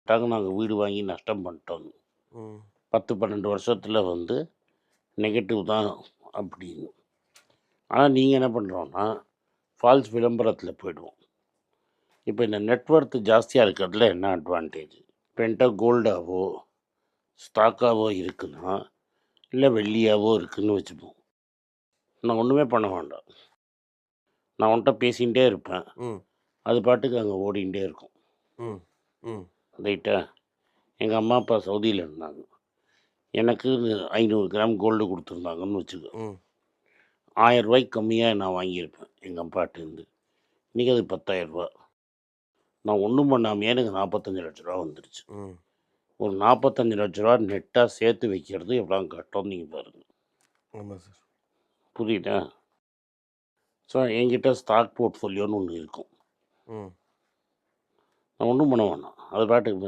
நாங்கள் வீடு வாங்கி நஷ்டம் பண்ணிட்டோம். ம் 10-12 வருஷத்தில் வந்து நெகட்டிவ் தான் அப்படின்னு. ஆனால் நீங்கள் என்ன பண்ணுறோன்னா ஃபால்ஸ் விளம்பரத்தில் போயிடுவோம். இப்போ இந்த நெட்ஒர்த்து ஜாஸ்தியாக இருக்கிறதுல என்ன அட்வான்டேஜ்? இப்போ என்கிட்ட கோல்டாவோ ஸ்டாக்காவோ இருக்குன்னா, இல்லை வெள்ளியாவோ இருக்குன்னு வச்சுப்போம். நான் ஒன்றுமே பண்ண வேண்டாம். நான் உன்கிட்ட பேசிகிட்டே இருப்பேன். ம் அது பாட்டுக்கு அங்கே ஓடிகிட்டே இருக்கும். ம் ம் ரைட்டா? எங்கள் அம்மா அப்பா சவுதியில் இருந்தாங்க. எனக்கு 500 கிராம் கோல்டு கொடுத்துருந்தாங்கன்னு வச்சுக்கோ. ம் 1000 ரூபாய்க்கு கம்மியாக நான் வாங்கியிருப்பேன் எங்கள் அப்பாட்டேருந்து. இன்றைக்கி அது 10,000 ரூபா. நான் ஒன்றும் பண்ணாமையே எனக்கு 45 லட்ச ரூபா வந்துருச்சு. ம் ஒரு 45 லட்ச ரூபா நெட்டாக சேர்த்து வைக்கிறது எவ்வளோ கஷ்டம் நீங்கள் பாருங்கள். ஆமாம் சார். புரியுதா? ஸோ என்கிட்ட ஸ்டாக் போர்ட்ஃபோலியோன்னு ஒன்று இருக்கும். ம் நான் ஒன்றும் பண்ண வேணாம். அது பாட்டுக்கு